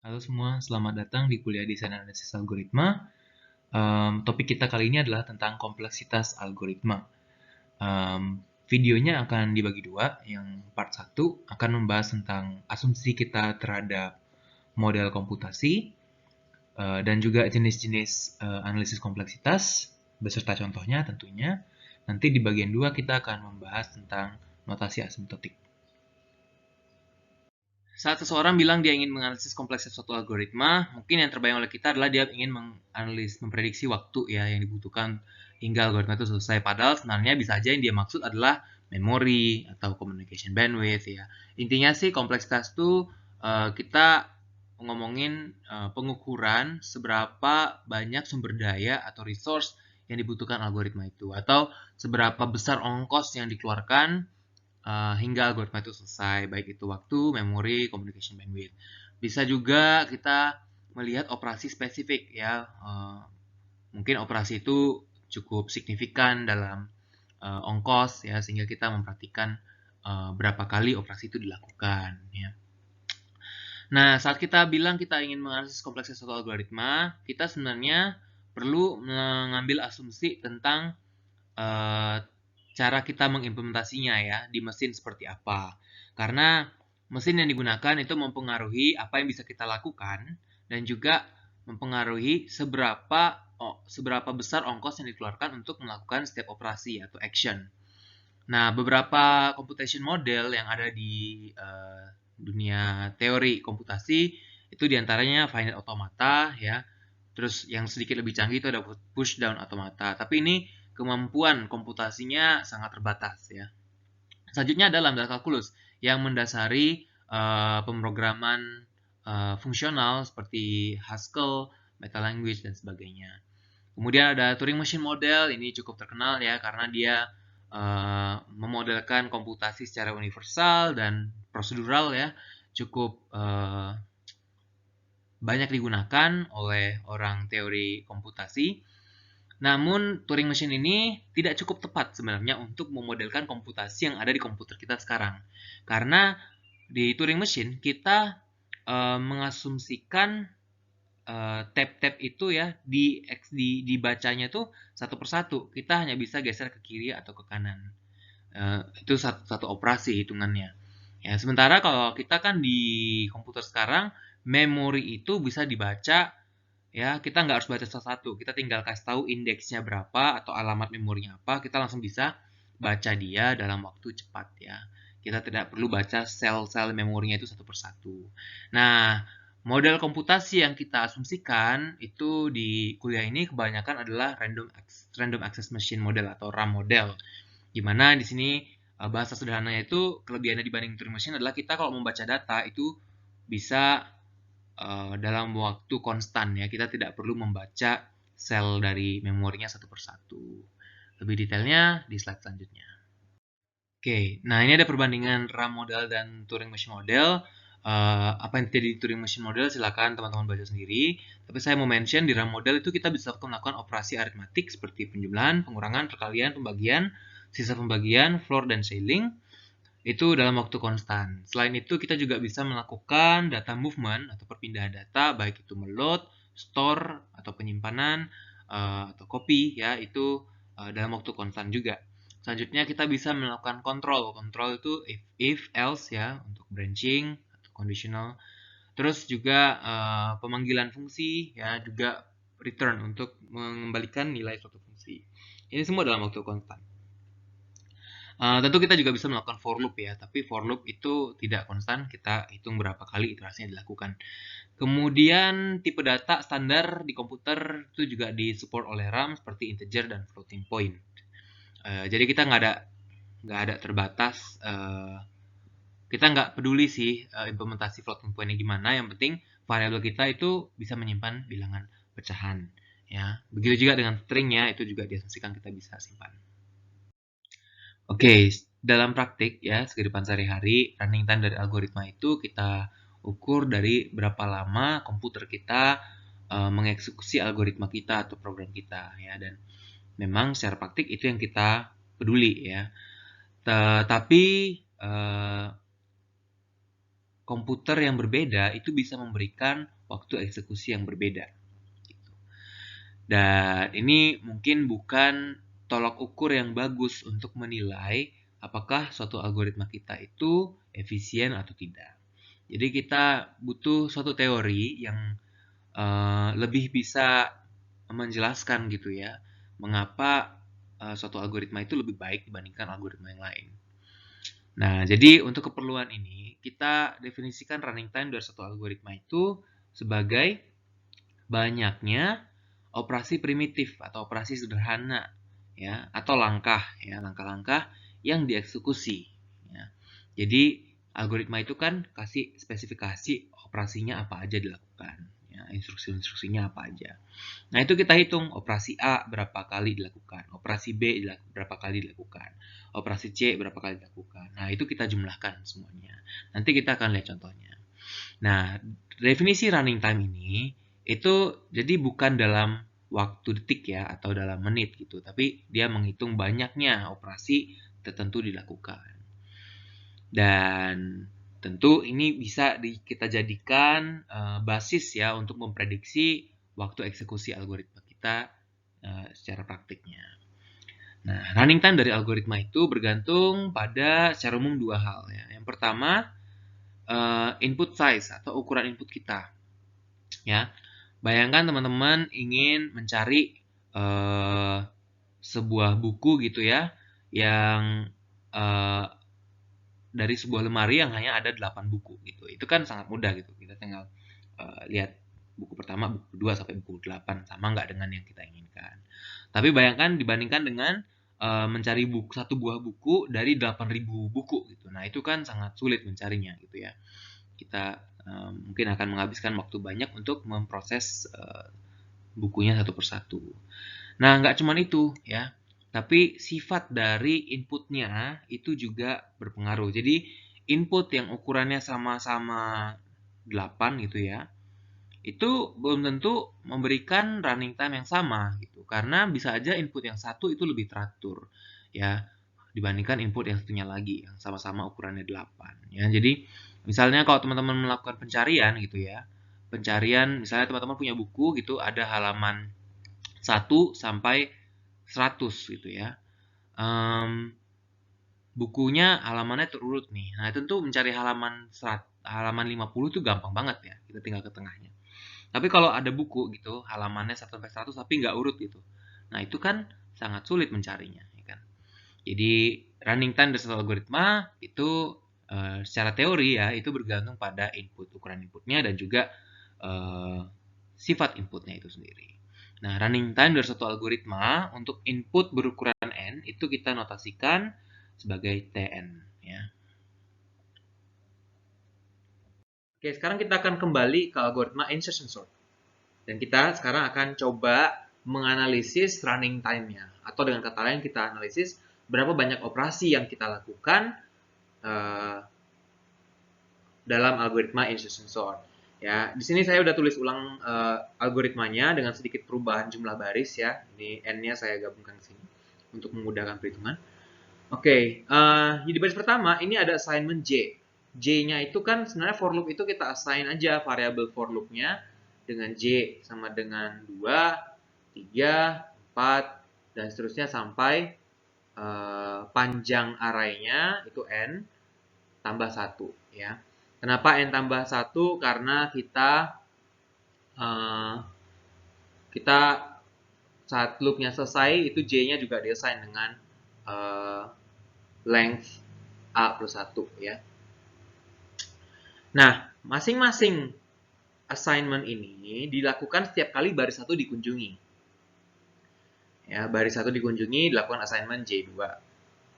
Halo semua, selamat datang di kuliah Desain Analisis Algoritma. Topik kita kali ini adalah tentang kompleksitas algoritma. Videonya akan dibagi dua. Yang part 1 akan membahas tentang asumsi kita terhadap model komputasi dan juga jenis-jenis analisis kompleksitas beserta contohnya tentunya. Nanti di bagian 2 kita akan membahas tentang notasi asimtotik. Saat seseorang bilang dia ingin menganalisis kompleksitas suatu algoritma, mungkin yang terbayang oleh kita adalah dia ingin memprediksi waktu ya yang dibutuhkan hingga algoritma itu selesai. Padahal sebenarnya bisa aja yang dia maksud adalah memori atau communication bandwidth ya. Intinya sih kompleksitas itu kita ngomongin pengukuran seberapa banyak sumber daya atau resource yang dibutuhkan algoritma itu, atau seberapa besar ongkos yang dikeluarkan hingga algoritma itu selesai, baik itu waktu, memori, communication bandwidth. Bisa juga kita melihat operasi spesifik ya, mungkin operasi itu cukup signifikan dalam ongkos ya, sehingga kita memperhatikan berapa kali operasi itu dilakukan ya. Nah, saat kita bilang kita ingin menganalisis kompleksitas suatu algoritma, kita sebenarnya perlu mengambil asumsi tentang cara kita mengimplementasinya ya di mesin seperti apa. Karena mesin yang digunakan itu mempengaruhi apa yang bisa kita lakukan dan juga mempengaruhi seberapa besar ongkos yang dikeluarkan untuk melakukan setiap operasi atau action. Nah, beberapa computation model yang ada di dunia teori komputasi itu diantaranya finite automata ya. Terus yang sedikit lebih canggih itu ada push down automata. Tapi ini kemampuan komputasinya sangat terbatas ya. Selanjutnya ada lambda kalkulus yang mendasari pemrograman fungsional seperti Haskell, meta language dan sebagainya. Kemudian ada Turing Machine Model, ini cukup terkenal ya karena dia memodelkan komputasi secara universal dan prosedural ya, cukup banyak digunakan oleh orang teori komputasi. Namun, Turing Machine ini tidak cukup tepat sebenarnya untuk memodelkan komputasi yang ada di komputer kita sekarang. Karena di Turing Machine, kita mengasumsikan tab-tab itu ya, dibacanya tuh satu persatu. Kita hanya bisa geser ke kiri atau ke kanan. Itu satu operasi hitungannya. Ya, sementara kalau kita kan di komputer sekarang, memori itu bisa dibaca ya, kita nggak harus baca satu-satu, kita tinggal kasih tahu indeksnya berapa atau alamat memorinya apa, kita langsung bisa baca dia dalam waktu cepat ya. Kita tidak perlu baca sel-sel memorinya itu satu persatu. Nah, model komputasi yang kita asumsikan itu di kuliah ini kebanyakan adalah random access machine model atau RAM model. Dimana di sini bahasa sederhananya itu kelebihannya dibanding Turing machine adalah kita kalau membaca data itu bisa dalam waktu konstan ya. Kita tidak perlu membaca sel dari memorinya satu persatu. Lebih detailnya di slide selanjutnya. Oke, nah ini ada perbandingan RAM model dan Turing Machine Model. Apa yang terjadi di Turing Machine Model silakan teman-teman baca sendiri. Tapi saya mau mention di RAM model itu kita bisa melakukan operasi aritmatik seperti penjumlahan, pengurangan, perkalian, pembagian, sisa pembagian, floor dan ceiling itu dalam waktu konstan. Selain itu, kita juga bisa melakukan data movement atau perpindahan data, baik itu meload, store, atau penyimpanan, atau copy, ya, itu dalam waktu konstan juga. Selanjutnya, kita bisa melakukan control. Control itu if, else, ya, untuk branching, atau conditional. Terus juga pemanggilan fungsi, ya, juga return untuk mengembalikan nilai suatu fungsi. Ini semua dalam waktu konstan. Tentu kita juga bisa melakukan for loop ya, tapi for loop itu tidak konstan, kita hitung berapa kali iterasinya dilakukan. Kemudian tipe data standar di komputer itu juga disupport oleh RAM seperti integer dan floating point. Jadi kita nggak ada terbatas. Kita nggak peduli sih implementasi floating pointnya gimana, yang penting variabel kita itu bisa menyimpan bilangan pecahan. Ya, begitu juga dengan string ya, itu juga diasumsikan kita bisa simpan. Oke, dalam praktik ya, kehidupan sehari-hari, running time dari algoritma itu kita ukur dari berapa lama komputer kita mengeksekusi algoritma kita atau program kita ya, dan memang secara praktik itu yang kita peduli ya. Tapi, eh, tapi, uh, komputer yang berbeda itu bisa memberikan waktu eksekusi yang berbeda. Dan ini mungkin bukan tolok ukur yang bagus untuk menilai apakah suatu algoritma kita itu efisien atau tidak. Jadi kita butuh suatu teori yang lebih bisa menjelaskan gitu ya, mengapa suatu algoritma itu lebih baik dibandingkan algoritma yang lain. Nah, jadi untuk keperluan ini, kita definisikan running time dari suatu algoritma itu sebagai banyaknya operasi primitif atau operasi sederhana ya, atau langkah-langkah yang dieksekusi ya. Jadi algoritma itu kan kasih spesifikasi operasinya apa aja dilakukan ya, instruksi-instruksinya apa aja. Nah, itu kita hitung operasi A berapa kali dilakukan, operasi B berapa kali dilakukan, operasi C berapa kali dilakukan. Nah, itu kita jumlahkan semuanya. Nanti kita akan lihat contohnya. Nah, definisi running time ini itu jadi bukan dalam waktu detik ya atau dalam menit gitu, tapi dia menghitung banyaknya operasi tertentu dilakukan. Dan tentu ini bisa kita jadikan basis ya untuk memprediksi waktu eksekusi algoritma kita secara praktiknya. Nah, running time dari algoritma itu bergantung pada secara umum dua hal ya. Yang pertama, input size atau ukuran input kita. Ya, bayangkan teman-teman ingin mencari sebuah buku gitu ya, yang dari sebuah lemari yang hanya ada 8 buku gitu. Itu kan sangat mudah gitu. Kita tinggal lihat buku pertama, buku kedua sampai buku 8 sama nggak dengan yang kita inginkan. Tapi bayangkan dibandingkan dengan mencari satu buah buku dari 8.000 buku gitu. Nah, itu kan sangat sulit mencarinya gitu ya. Kita mungkin akan menghabiskan waktu banyak untuk memproses bukunya satu persatu. Nah, nggak cuma itu ya, tapi sifat dari inputnya itu juga berpengaruh. Jadi, input yang ukurannya sama-sama 8 gitu ya, itu belum tentu memberikan running time yang sama gitu. Karena bisa aja input yang satu itu lebih teratur ya dibandingkan input yang satunya lagi yang sama-sama ukurannya 8 ya. Jadi, misalnya kalau teman-teman melakukan pencarian gitu ya. Pencarian misalnya teman-teman punya buku gitu ada halaman 1 sampai 100 gitu ya. Bukunya halamannya terurut nih. Nah, tentu mencari halaman 50 itu gampang banget ya. Kita tinggal ke tengahnya. Tapi kalau ada buku gitu, halamannya 1 sampai 100 tapi nggak urut gitu. Nah, itu kan sangat sulit mencarinya, ya kan? Jadi, running time dari satu algoritma itu secara teori ya, itu bergantung pada ukuran inputnya dan juga sifat inputnya itu sendiri. Nah, running time dari satu algoritma untuk input berukuran n itu kita notasikan sebagai Tn ya. Oke, sekarang kita akan kembali ke algoritma insertion sort. Dan kita sekarang akan coba menganalisis running time-nya. Atau dengan kata lain kita analisis berapa banyak operasi yang kita lakukan dalam algoritma insertion sort. Ya, di sini saya udah tulis ulang algoritmanya dengan sedikit perubahan jumlah baris ya. Ini n-nya saya gabungkan ke sini untuk memudahkan perhitungan. Oke, di baris pertama ini ada assignment J. J-nya itu kan sebenarnya for loop itu kita assign aja variabel for loop-nya dengan J sama dengan 2, 3, 4, dan seterusnya sampai panjang array-nya itu n tambah 1 ya. Kenapa n tambah 1? Karena kita saat loop-nya selesai itu J-nya juga di-assign dengan length A plus 1 ya. Nah, masing-masing assignment ini dilakukan setiap kali baris 1 dikunjungi. Ya, baris 1 dikunjungi, dilakukan assignment J2.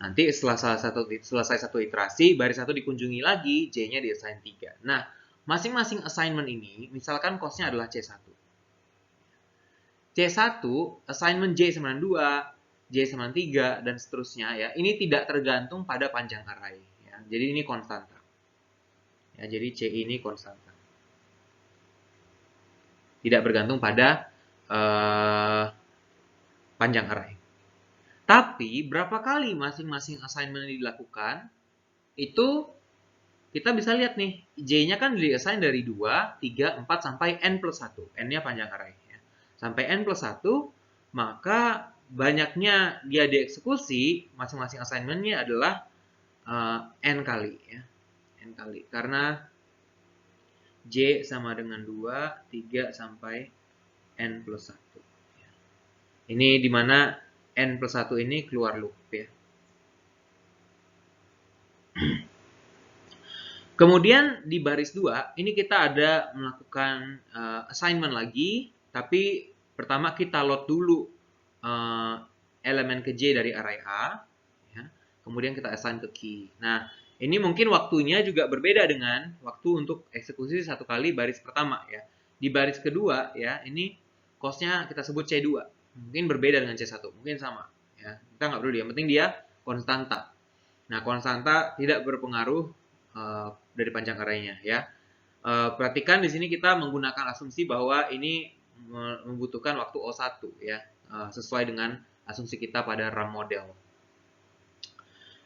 Nanti setelah selesai satu iterasi, baris 1 dikunjungi lagi, J-nya di-assign 3. Nah, masing-masing assignment ini, misalkan cost-nya adalah C1. C1, assignment J sama dengan 2, J sama dengan 3, dan seterusnya ya. Ini tidak tergantung pada panjang array. Ya. Jadi ini konstanta. Ya, jadi C ini konstanta. Tidak bergantung pada panjang array. Tapi berapa kali masing-masing assignment ini dilakukan itu kita bisa lihat nih, J-nya kan diassign dari 2, 3, 4, sampai N plus 1. N-nya panjang array. Ya. Sampai N plus 1, maka banyaknya dia dieksekusi, masing-masing assignment-nya adalah N kali. Ya. N kali. Karena J sama dengan 2, 3, sampai N plus 1. Ya. Ini dimana N plus 1 ini keluar loop. Ya. Kemudian di baris 2, ini kita ada melakukan assignment lagi, tapi pertama kita load dulu elemen ke J dari array A, ya. Kemudian kita assign ke key. Nah, ini mungkin waktunya juga berbeda dengan waktu untuk eksekusi satu kali baris pertama, ya. Di baris kedua, ya, ini cost-nya kita sebut C2. Mungkin berbeda dengan C1, mungkin sama. Ya. Kita nggak perlu, yang penting dia konstanta. Nah, konstanta tidak berpengaruh dari panjang arraynya, ya. Perhatikan di sini kita menggunakan asumsi bahwa ini membutuhkan waktu O1, ya, sesuai dengan asumsi kita pada RAM model.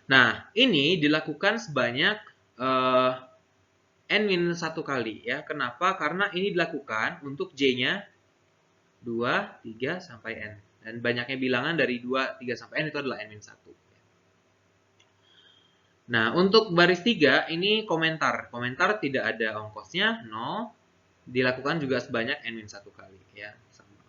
Nah, ini dilakukan sebanyak N-1 kali, ya. Kenapa? Karena ini dilakukan untuk J-nya 2, 3, sampai N. Dan banyaknya bilangan dari 2, 3, sampai N itu adalah N-1. Nah, untuk baris 3 ini komentar. Komentar tidak ada ongkosnya, 0. Dilakukan juga sebanyak N-1 kali, ya. Sama.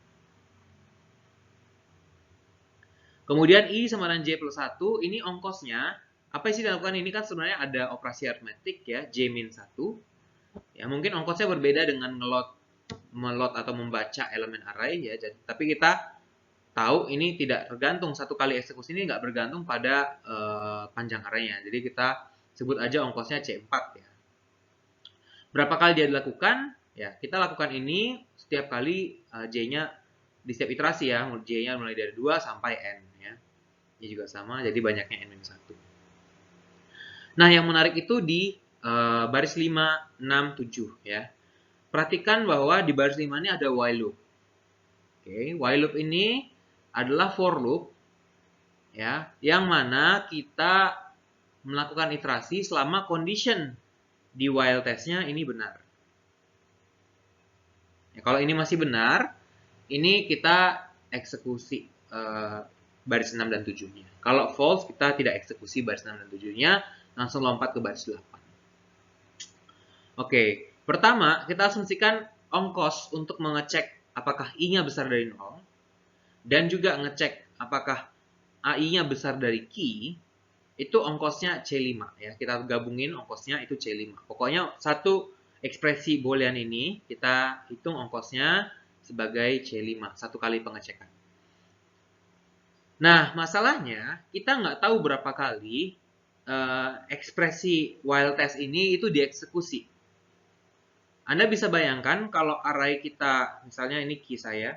Kemudian I sama dengan J plus 1, ini ongkosnya. Apa sih dilakukan ini? Kan sebenarnya ada operasi aritmetik, ya, J-1. Ya, mungkin ongkosnya berbeda dengan melot atau membaca elemen array, ya. Tapi kita tahu ini tidak tergantung, satu kali eksekusi ini nggak bergantung pada panjang arraynya. Jadi kita sebut aja ongkosnya C4, ya. Berapa kali dia dilakukan? Ya, kita lakukan ini setiap kali J-nya di setiap iterasi, ya. J-nya mulai dari 2 sampai N, ya. Ini juga sama, jadi banyaknya N-1. Nah, yang menarik itu di baris 5, 6, 7, ya. Perhatikan bahwa di baris 5 ini ada while loop. Oke, while loop ini adalah for loop, ya, yang mana kita melakukan iterasi selama condition di while testnya ini benar. Ya, kalau ini masih benar, ini kita eksekusi baris 6 dan 7-nya. Kalau false, kita tidak eksekusi baris 6 dan 7-nya, langsung lompat ke baris 8. Oke, pertama kita asumsikan ongkos untuk mengecek apakah I-nya besar dari 0, dan juga ngecek apakah AI-nya besar dari key, itu ongkosnya C5, ya. Kita gabungin ongkosnya itu C5. Pokoknya satu ekspresi boolean ini kita hitung ongkosnya sebagai C5, satu kali pengecekan. Nah, masalahnya kita nggak tahu berapa kali ekspresi while test ini itu dieksekusi. Anda bisa bayangkan kalau array kita, misalnya ini key saya.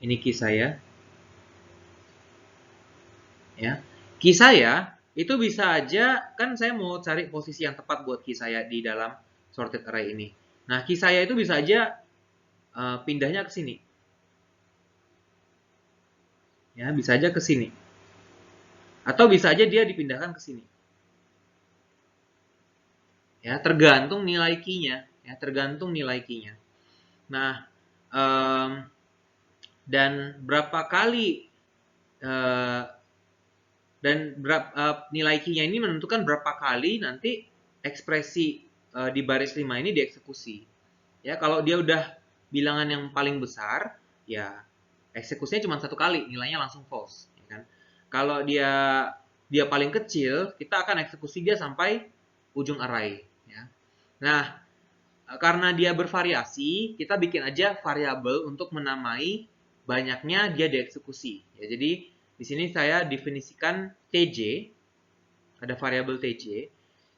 Ini key saya. Ya. Key saya itu bisa aja, kan saya mau cari posisi yang tepat buat key saya di dalam sorted array ini. Nah, key saya itu bisa aja pindahnya ke sini. Ya, bisa aja ke sini. Atau bisa aja dia dipindahkan ke sini. Ya, tergantung nilai key-nya, ya, tergantung nilai key-nya. Nah, dan berapa kali nilai key-nya ini menentukan berapa kali nanti ekspresi di baris 5 ini dieksekusi. Ya, kalau dia udah bilangan yang paling besar, ya eksekusinya cuma satu kali, nilainya langsung false, ya kan? Kalau dia paling kecil, kita akan eksekusi dia sampai ujung array, ya. Nah, karena dia bervariasi, kita bikin aja variabel untuk menamai banyaknya dia dieksekusi. Ya, jadi di sini saya definisikan TJ, ada variabel TJ.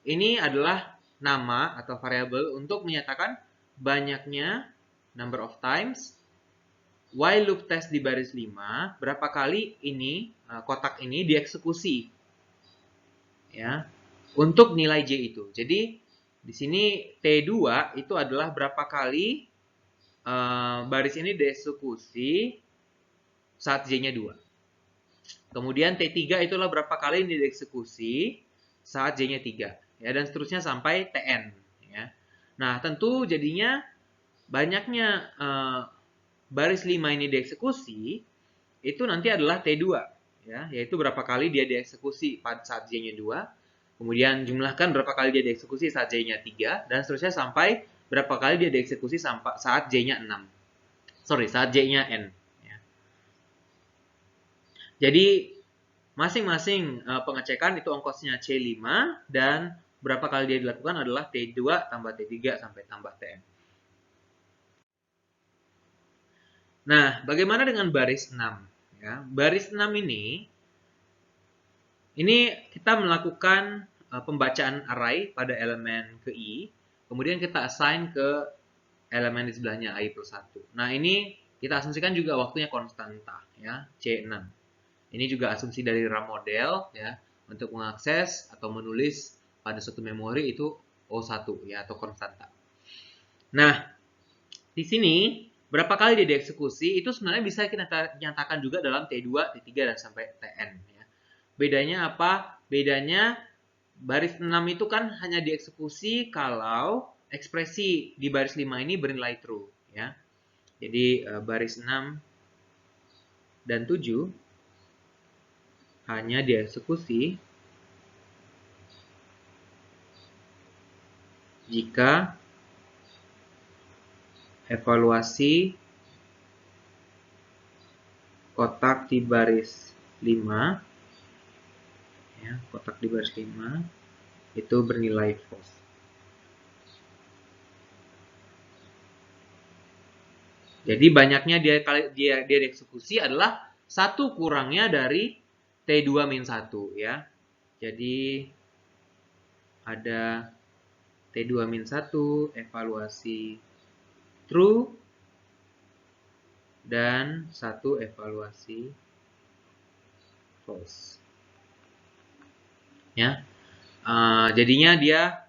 Ini adalah nama atau variabel untuk menyatakan banyaknya number of times while loop test di baris 5, berapa kali ini kotak ini dieksekusi, ya, untuk nilai J itu. Jadi di sini T2 itu adalah berapa kali baris ini dieksekusi saat J-nya 2. Kemudian T3 itulah berapa kali ini dieksekusi saat J-nya 3. Ya, dan seterusnya sampai Tn. Ya. Nah, tentu jadinya banyaknya baris 5 ini dieksekusi, itu nanti adalah T2. Ya, yaitu berapa kali dia dieksekusi pada saat J-nya 2. Kemudian jumlahkan berapa kali dia dieksekusi saat J-nya 3. Dan seterusnya sampai berapa kali dia dieksekusi saat J-nya 6. Saat J-nya N. Ya. Jadi masing-masing pengecekan itu ongkosnya C5 dan berapa kali dia dilakukan adalah T2 tambah T3 sampai tambah Tn. Nah, bagaimana dengan baris 6? Ya, baris 6 ini kita melakukan pembacaan array pada elemen ke I, kemudian kita assign ke elemen di sebelahnya I plus 1. Nah, ini kita asumsikan juga waktunya konstanta, ya, C6. Ini juga asumsi dari RAM model, ya, untuk mengakses atau menulis pada suatu memori itu O1, ya, atau konstanta. Nah, di sini berapa kali dia dieksekusi itu sebenarnya bisa kita nyatakan juga dalam T2, T3 dan sampai Tn. Ya. Bedanya apa? Bedanya baris 6 itu kan hanya dieksekusi kalau ekspresi di baris 5 ini bernilai true. Ya. Jadi baris 6 dan 7 hanya dieksekusi jika evaluasi kotak di baris 5, ya, kotak di baris 5 itu bernilai false. Jadi banyaknya dia dieksekusi adalah satu kurangnya dari T2-1, ya. Jadi ada T2-1 evaluasi true dan satu evaluasi false. Ya. Jadinya dia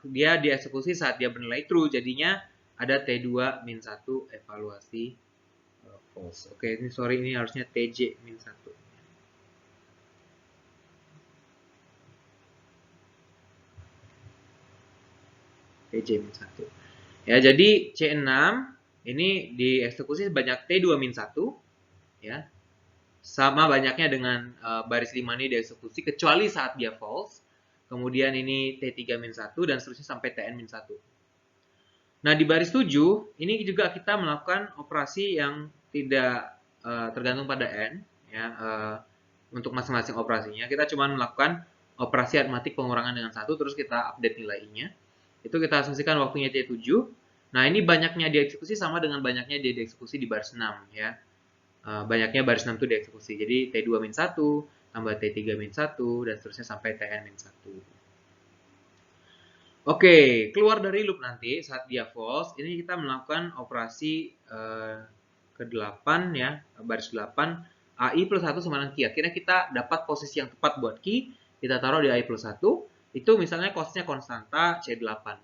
dia dieksekusi saat dia bernilai true, jadinya ada T2-1 evaluasi false. Oke, ini harusnya TJ-1. TJ-1. Ya, jadi C6 ini dieksekusi sebanyak T2-1, ya. Sama banyaknya dengan baris 5 ini dieksekusi kecuali saat dia false. Kemudian ini T3-1 dan seterusnya sampai Tn-1. Nah, di baris 7 ini juga kita melakukan operasi yang tidak tergantung pada N, ya. Untuk masing-masing operasinya kita cuma melakukan operasi aritmatik pengurangan dengan 1 terus kita update nilainya. Itu kita asumsikan waktunya T7. Nah, ini banyaknya dieksekusi sama dengan banyaknya dia dieksekusi di baris 6, ya. Banyaknya baris 6 itu dieksekusi. Jadi T2-1 tambah T3-1 dan seterusnya sampai Tn-1. Oke, keluar dari loop nanti saat dia false, ini kita melakukan operasi ke-8, ya, baris 8, AI plus 1 sama dengan key. Akhirnya kita dapat posisi yang tepat buat key, kita taruh di AI plus 1, itu misalnya costnya konstanta C8.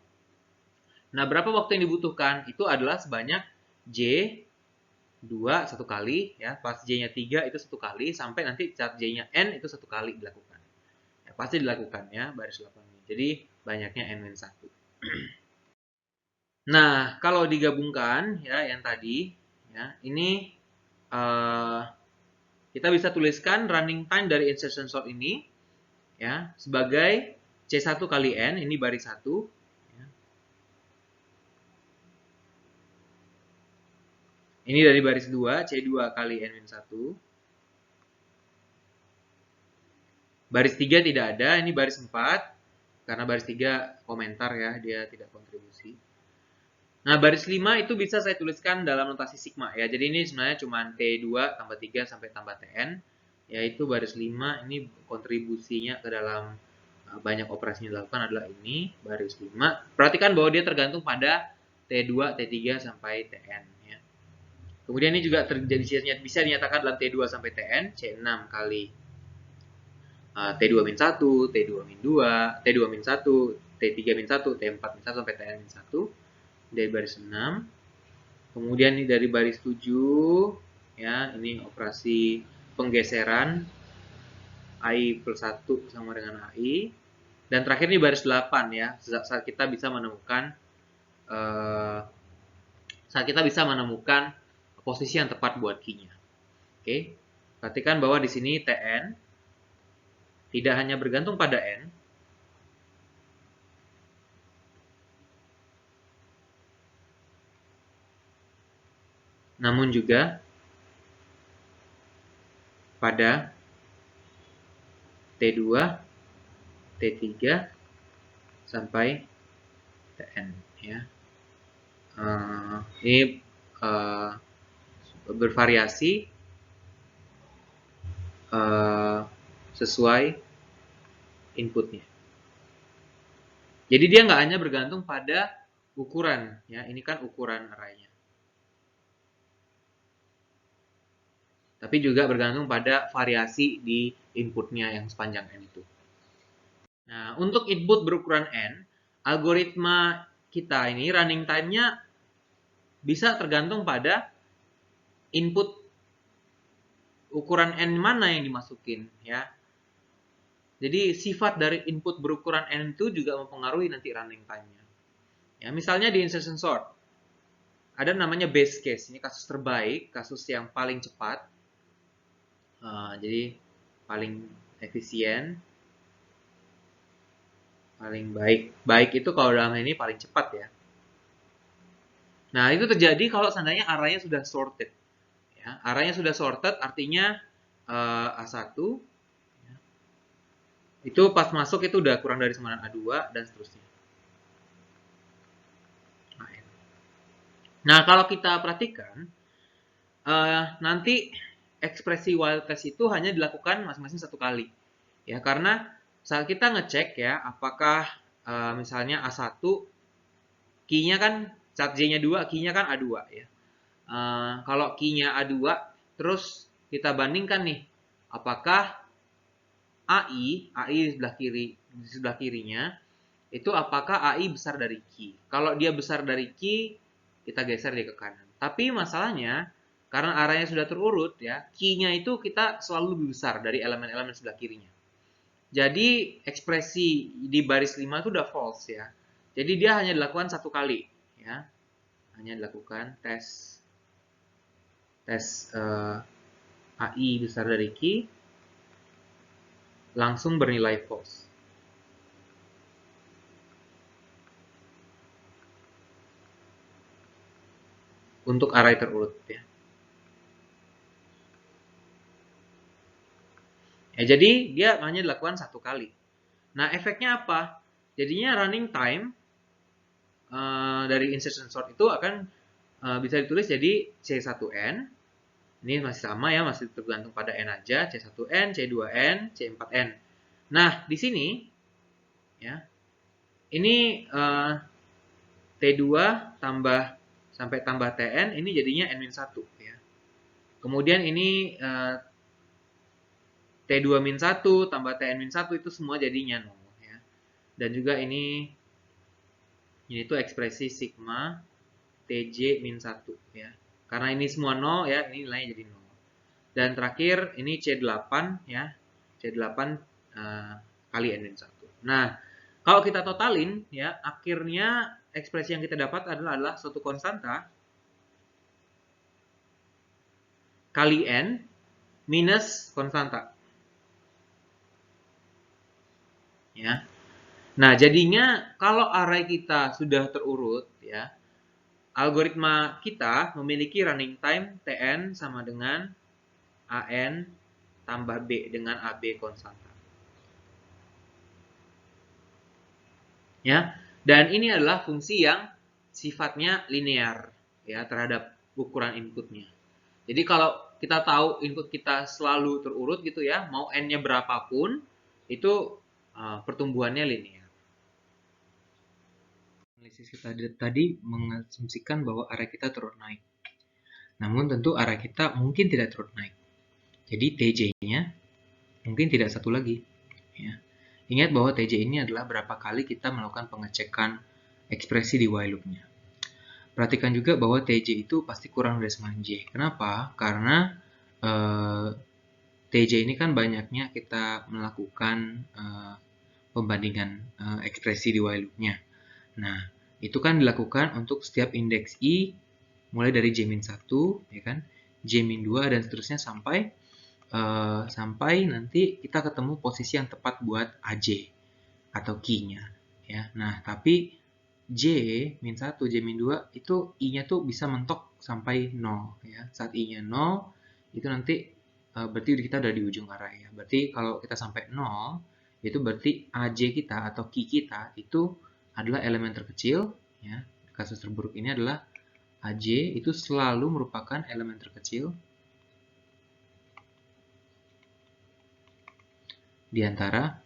Nah, berapa waktu yang dibutuhkan? Itu adalah sebanyak J2 satu kali, ya, pas J-nya 3 itu satu kali, sampai nanti saat J-nya N itu satu kali dilakukan. Ya, pasti dilakukan, ya, baris 8 ini. Jadi, banyaknya N-1. Nah, kalau digabungkan, ya, yang tadi, ya, ini kita bisa tuliskan running time dari insertion sort ini, ya, sebagai C1 kali N, ini baris 1. Ya. Ini dari baris 2, C2 kali N-1. Baris 3 tidak ada, ini baris 4. Karena baris 3 komentar, ya, dia tidak kontribusi. Nah, baris 5 itu bisa saya tuliskan dalam notasi sigma, ya. Jadi ini sebenarnya cuma T2 tambah 3 sampai tambah Tn, yaitu baris 5 ini kontribusinya ke dalam banyak operasi yang dilakukan adalah ini, baris 5. Perhatikan bahwa dia tergantung pada T2, T3 sampai Tn, ya. Kemudian ini juga bisa dinyatakan dalam T2 sampai Tn, C6 kali T2-1, T2-2, T2-1, T3-1, T4-1 sampai Tn-1 dari baris 6. Kemudian ini dari baris 7, ya, ini operasi penggeseran AI plus 1 sama dengan AI. Dan terakhir ini baris 8 ya, saat kita bisa menemukan posisi yang tepat buat key-nya. Oke, perhatikan bahwa di sini Tn tidak hanya bergantung pada N, namun juga pada T2, T3, sampai Tn ya. Ini bervariasi sesuai inputnya. Jadi dia nggak hanya bergantung pada ukuran ya, ini kan ukuran arraynya, tapi juga bergantung pada variasi di inputnya yang sepanjang N itu. Nah, untuk input berukuran N, algoritma kita ini running time-nya bisa tergantung pada input ukuran N mana yang dimasukin ya. Jadi sifat dari input berukuran N itu juga mempengaruhi nanti running time-nya. Ya, misalnya di insertion sort, ada namanya base case. Ini kasus terbaik, kasus yang paling cepat. Jadi paling efisien, paling baik. Baik itu kalau dalam ini paling cepat ya. Nah, itu terjadi kalau seandainya arraynya sudah sorted. Ya, arraynya sudah sorted artinya A1 ya, itu pas masuk itu udah kurang dari sama dengan A2 dan seterusnya. Nah, kalau kita perhatikan nanti ekspresi while test itu hanya dilakukan masing-masing satu kali. Ya, karena saat kita ngecek ya, apakah misalnya A1 key-nya kan saat J-nya 2, key-nya kan A2 ya. Kalau key-nya A2 terus kita bandingkan nih, apakah AI di sebelah kirinya itu apakah AI besar dari key. Kalau dia besar dari key, kita geser dia ke kanan. Tapi masalahnya karena arahnya sudah terurut ya, key-nya itu kita selalu lebih besar dari elemen-elemen sebelah kirinya. Jadi ekspresi di baris 5 itu udah false ya. Jadi dia hanya dilakukan satu kali ya. Hanya dilakukan tes AI besar dari key langsung bernilai false. Untuk array terurut ya. Jadi dia hanya dilakukan satu kali. Nah, efeknya apa? Jadinya running time dari insertion sort itu akan bisa ditulis jadi C1N. Ini masih sama ya, masih tergantung pada N aja. C1N, C2N, C4N. Nah, di sini ya, ini T2 sampai tambah Tn, ini jadinya N-1 ya. Kemudian ini T2-1 tambah Tn-1 itu semua jadinya 0 ya. Dan juga ini tuh ekspresi sigma Tj-1 ya. Karena ini semua 0 ya, ini nilainya jadi 0. Dan terakhir ini C8 ya. C8 kali N-1. Nah, kalau kita totalin ya, akhirnya ekspresi yang kita dapat adalah suatu konstanta kali N minus konstanta. Ya. Nah, jadinya kalau array kita sudah terurut ya, algoritma kita memiliki running time Tn sama dengan An tambah B dengan AB konstanta. Ya. Dan ini adalah fungsi yang sifatnya linear ya terhadap ukuran inputnya. Jadi kalau kita tahu input kita selalu terurut gitu ya, mau N-nya berapapun, itu pertumbuhannya linear. Analisis kita tadi mengasumsikan bahwa arah kita terus naik. Namun tentu arah kita mungkin tidak terus naik. Jadi TJ-nya mungkin tidak satu lagi. Ya. Ingat bahwa TJ ini adalah berapa kali kita melakukan pengecekan ekspresi di while loop-nya. Perhatikan juga bahwa TJ itu pasti kurang dari 9J. Kenapa? Karena TJ ini kan banyaknya kita melakukan pembandingan ekspresi di while loop-nya. Nah, itu kan dilakukan untuk setiap indeks I mulai dari J-1, ya kan, J-2 dan seterusnya sampai nanti kita ketemu posisi yang tepat buat AJ atau key-nya, ya. Nah, tapi J-1, J-2 itu I-nya tuh bisa mentok sampai 0, ya. Saat I-nya 0 itu nanti berarti kita udah di ujung array, ya. Berarti kalau kita sampai 0 itu berarti AJ kita atau key kita itu adalah elemen terkecil, ya. Kasus terburuk ini adalah AJ itu selalu merupakan elemen terkecil di antara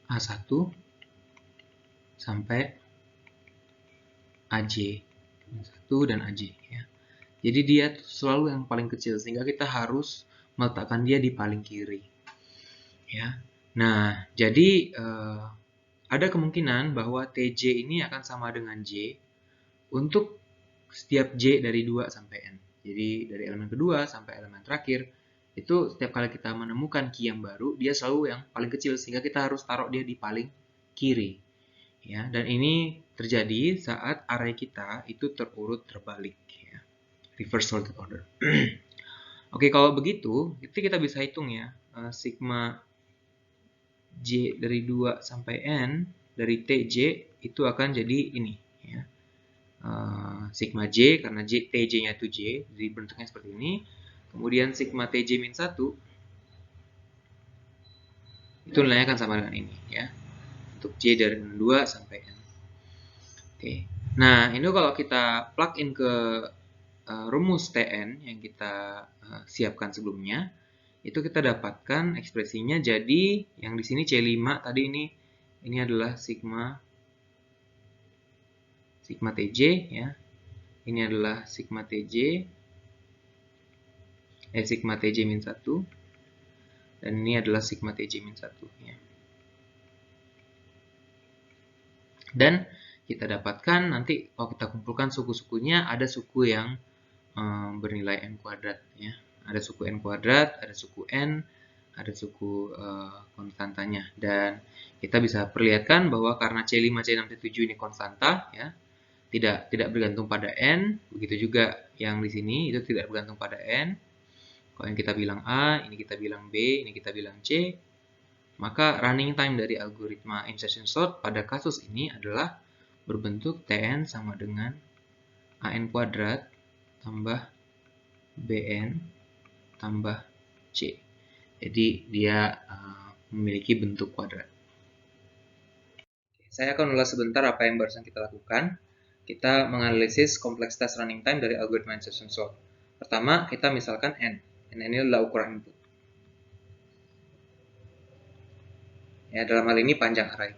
A1 sampai AJ 1 dan AJ, ya. Jadi dia selalu yang paling kecil sehingga kita harus meletakkan dia di paling kiri, ya. Nah, jadi ada kemungkinan bahwa TJ ini akan sama dengan J untuk setiap J dari 2 sampai N. Jadi dari elemen kedua sampai elemen terakhir, itu setiap kali kita menemukan key yang baru, dia selalu yang paling kecil, sehingga kita harus taruh dia di paling kiri. Ya, dan ini terjadi saat array kita itu terurut terbalik. Ya. Reverse sorted order. Oke, kalau begitu, itu kita bisa hitung ya, sigma J dari 2 sampai N dari TJ itu akan jadi ini. Ya. Sigma J, karena TJ-nya itu J, jadi bentuknya seperti ini. Kemudian sigma TJ-1 itu nilainya akan sama dengan ini. Ya. Untuk J dari 2 sampai N. Oke. Nah, ini kalau kita plug in ke rumus Tn yang kita siapkan sebelumnya, itu kita dapatkan ekspresinya jadi yang di sini C5 tadi ini adalah sigma TJ ya. Ini adalah sigma TJ sigma TJ-1 dan ini adalah sigma TJ-1 ya. Dan kita dapatkan nanti kalau kita kumpulkan suku-sukunya ada suku yang bernilai n kuadrat ya. Ada suku n kuadrat, ada suku n, ada suku konstantanya. Dan kita bisa perlihatkan bahwa karena C5, C6, C7 ini konstanta ya, tidak bergantung pada n, begitu juga yang di sini itu tidak bergantung pada n. Kalau yang kita bilang A, ini kita bilang B, ini kita bilang C, maka running time dari algoritma insertion sort pada kasus ini adalah berbentuk Tn sama dengan An kuadrat tambah Bn tambah C. Jadi dia memiliki bentuk kuadrat. Saya akan ulas sebentar apa yang barusan kita lakukan. Kita menganalisis kompleksitas running time dari algoritma insertion sort. Pertama, kita misalkan n. N ini adalah ukuran input. Ya, dalam hal ini panjang array.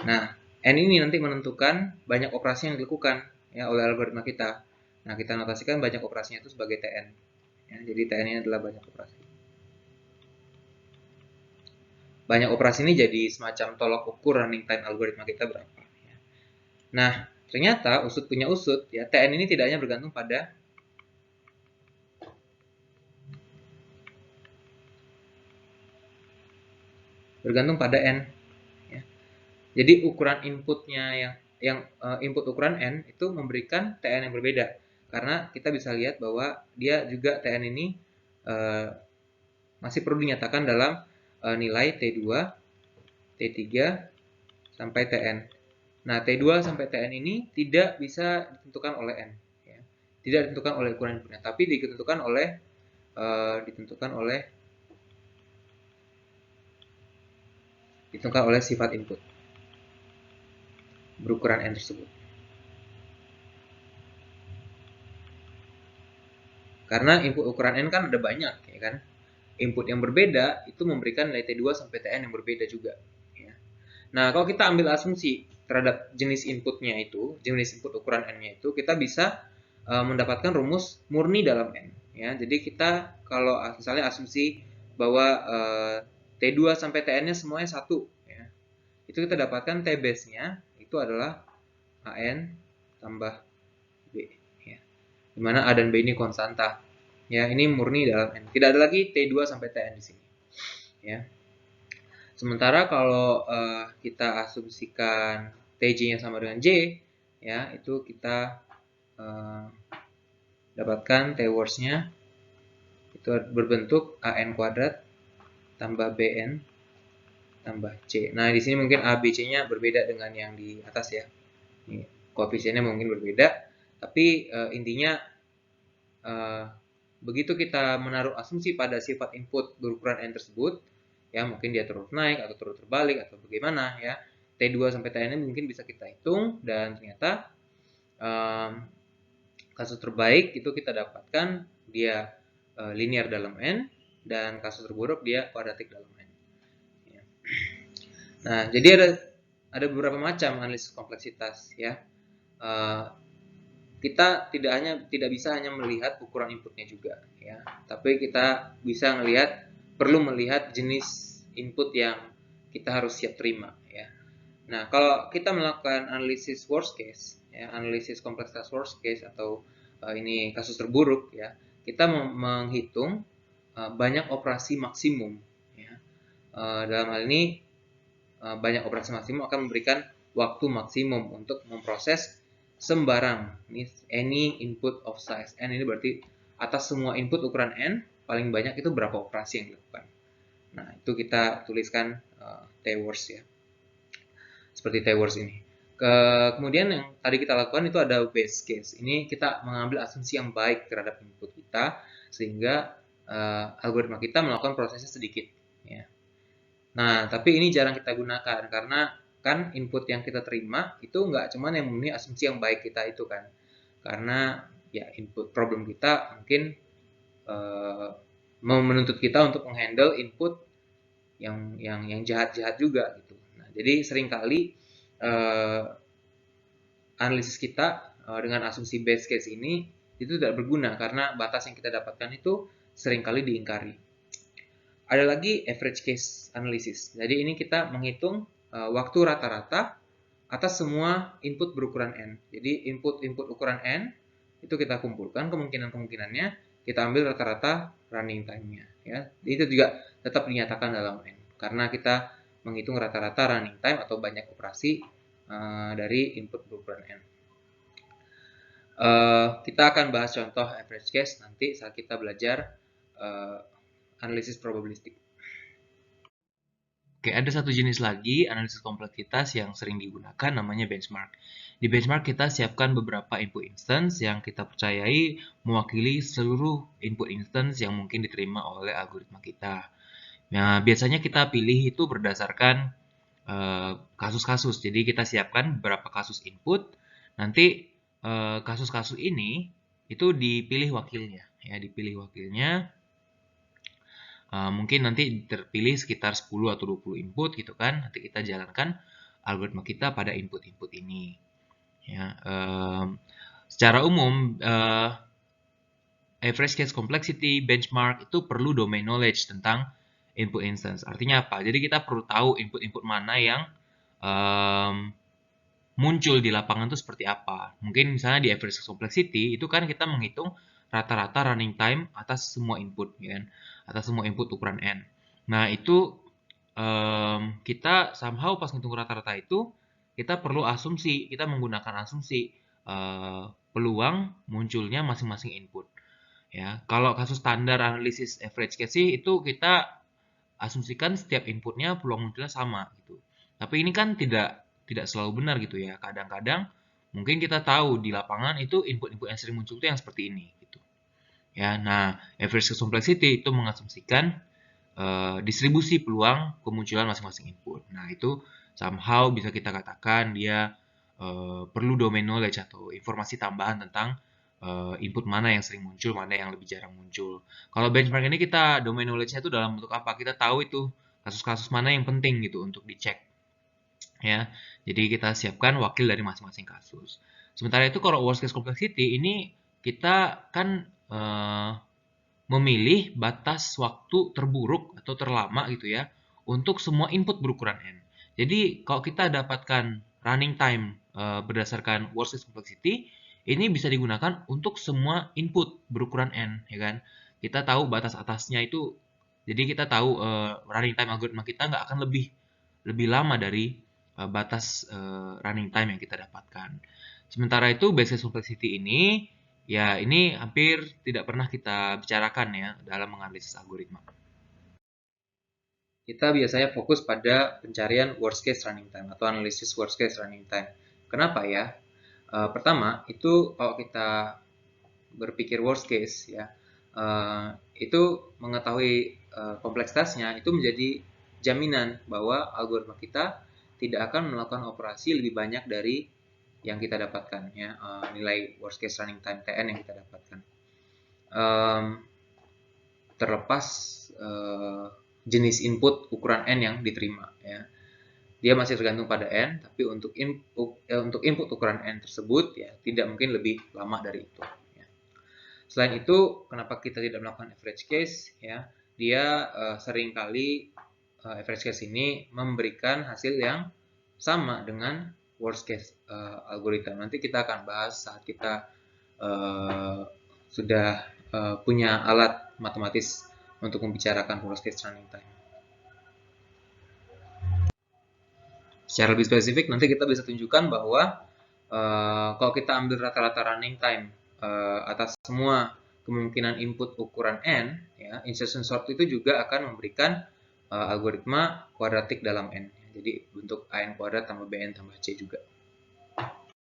Nah, n ini nanti menentukan banyak operasi yang dilakukan ya oleh algoritma kita. Nah, kita notasikan banyak operasinya itu sebagai Tn. Ya, jadi Tn ini adalah banyak operasi. Banyak operasi ini jadi semacam tolok ukur running time algoritma kita berapa. Ya. Nah, ternyata usut punya usut, ya Tn ini tidak hanya bergantung pada n. Ya. Jadi ukuran inputnya yang input ukuran n itu memberikan Tn yang berbeda. Karena kita bisa lihat bahwa dia juga Tn ini masih perlu dinyatakan dalam nilai T2, T3, sampai Tn. Nah, T2 sampai Tn ini tidak bisa ditentukan oleh n. Ya. Tidak ditentukan oleh ukuran inputnya, tapi ditentukan oleh sifat input berukuran n tersebut. Karena input ukuran n kan ada banyak, ya kan? Input yang berbeda itu memberikan nilai T2 sampai Tn yang berbeda juga. Ya. Nah, kalau kita ambil asumsi terhadap jenis inputnya itu, jenis input ukuran n-nya itu, kita bisa mendapatkan rumus murni dalam n. Ya, jadi kita kalau misalnya asumsi bahwa T2 sampai Tn-nya semuanya 1, ya, itu kita dapatkan T base-nya itu adalah An tambah B. Ya. Dimana A dan B ini konstanta. Ya, ini murni dalam N. Tidak ada lagi T2 sampai Tn di sini. Ya. Sementara kalau kita asumsikan Tj-nya sama dengan J, ya, itu kita dapatkan T-worst-nya itu berbentuk AN kuadrat tambah BN tambah C. Nah, di sini mungkin A, B, C-nya berbeda dengan yang di atas ya. Ini, koefisiennya mungkin berbeda, tapi intinya begitu kita menaruh asumsi pada sifat input berukuran N tersebut, ya mungkin dia terus naik atau terus terbalik atau bagaimana ya. T2 sampai Tn mungkin bisa kita hitung dan ternyata kasus terbaik itu kita dapatkan dia linear dalam N dan kasus terburuk dia kuadratik dalam N. Ya. Nah, jadi ada beberapa macam analisis kompleksitas ya. Kita tidak bisa hanya melihat ukuran inputnya juga ya, tapi kita bisa perlu melihat jenis input yang kita harus siap terima ya. Nah, kalau kita melakukan analisis worst case ya, analisis kompleksitas worst case atau ini kasus terburuk ya, kita menghitung banyak operasi maksimum ya. Dalam hal ini banyak operasi maksimum akan memberikan waktu maksimum untuk memproses sembarang any input of size n. Ini berarti atas semua input ukuran n paling banyak itu berapa operasi yang dilakukan. Nah, itu kita tuliskan T-worst ya, seperti T-worst ini. Kemudian yang tadi kita lakukan itu ada base case. Ini kita mengambil asumsi yang baik terhadap input kita sehingga algoritma kita melakukan prosesnya sedikit ya. Nah, tapi ini jarang kita gunakan karena kan input yang kita terima itu nggak cuma yang memenuhi asumsi yang baik kita itu kan. Karena ya input problem kita mungkin menuntut kita untuk menghandle input yang jahat-jahat juga gitu. Nah, jadi seringkali analisis kita dengan asumsi base case ini itu tidak berguna karena batas yang kita dapatkan itu seringkali diingkari. Ada lagi average case analysis. Jadi ini kita menghitung waktu rata-rata atas semua input berukuran n. Jadi input ukuran n itu kita kumpulkan kemungkinan-kemungkinannya, kita ambil rata-rata running time-nya ya. Itu juga tetap dinyatakan dalam n karena kita menghitung rata-rata running time atau banyak operasi dari input berukuran n. Kita akan bahas contoh average case nanti saat kita belajar analisis probabilistik. Oke, ada satu jenis lagi analisis kompleksitas yang sering digunakan namanya benchmark. Di benchmark kita siapkan beberapa input instance yang kita percayai mewakili seluruh input instance yang mungkin diterima oleh algoritma kita. Nah, biasanya kita pilih itu berdasarkan kasus-kasus. Jadi kita siapkan beberapa kasus input. Nanti kasus-kasus ini itu dipilih wakilnya, ya dipilih wakilnya. Mungkin nanti terpilih sekitar 10 atau 20 input gitu kan. Nanti kita jalankan algoritma kita pada input-input ini. Ya, secara umum average case complexity benchmark itu perlu domain knowledge tentang input instance. Artinya apa? Jadi kita perlu tahu input-input mana yang muncul di lapangan itu seperti apa. Mungkin misalnya di average case complexity itu kan kita menghitung rata-rata running time atas semua input, ya kan? Atas semua input ukuran n. Nah, itu kita somehow pas ngitung rata-rata itu kita perlu asumsi, kita menggunakan asumsi peluang munculnya masing-masing input. Ya, kalau kasus standar analisis average case sih itu kita asumsikan setiap inputnya peluang munculnya sama gitu. Tapi ini kan tidak selalu benar gitu ya. Kadang-kadang mungkin kita tahu di lapangan itu input-input yang sering muncul itu yang seperti ini gitu. Ya, nah average case complexity itu mengasumsikan distribusi peluang kemunculan masing-masing input. Nah, itu somehow bisa kita katakan dia perlu domain knowledge atau informasi tambahan tentang input mana yang sering muncul, mana yang lebih jarang muncul. Kalau benchmark ini kita domain knowledge-nya itu dalam bentuk apa? Kita tahu itu kasus-kasus mana yang penting gitu untuk dicek. Ya, jadi kita siapkan wakil dari masing-masing kasus. Sementara itu kalau worst case complexity ini kita kan memilih batas waktu terburuk atau terlama gitu ya untuk semua input berukuran n. Jadi kalau kita dapatkan running time berdasarkan worst case complexity, ini bisa digunakan untuk semua input berukuran n, ya kan? kita tahu batas atasnya itu, jadi kita tahu running time algoritma kita nggak akan lebih lama dari batas running time yang kita dapatkan. Sementara itu basis complexity ini, ya ini hampir tidak pernah kita bicarakan ya dalam menganalisis algoritma. Kita biasanya fokus pada pencarian worst case running time atau analisis worst case running time. Kenapa ya? Pertama, itu kalau kita berpikir worst case ya, itu mengetahui kompleksitasnya itu menjadi jaminan bahwa algoritma kita tidak akan melakukan operasi lebih banyak dari yang kita dapatkan ya, nilai worst case running time TN yang kita dapatkan. Terlepas jenis input ukuran n yang diterima ya, dia masih tergantung pada n, tapi untuk input ukuran n tersebut ya tidak mungkin lebih lama dari itu ya. Selain itu, kenapa kita tidak melakukan average case ya, dia seringkali average case ini memberikan hasil yang sama dengan worst case algoritma. Nanti kita akan bahas saat kita sudah punya alat matematis untuk membicarakan worst case running time. Secara lebih spesifik, nanti kita bisa tunjukkan bahwa kalau kita ambil rata-rata running time atas semua kemungkinan input ukuran n, ya, insertion sort itu juga akan memberikan algoritma kuadratik dalam n. Jadi bentuk an kuadrat tambah bn tambah c juga.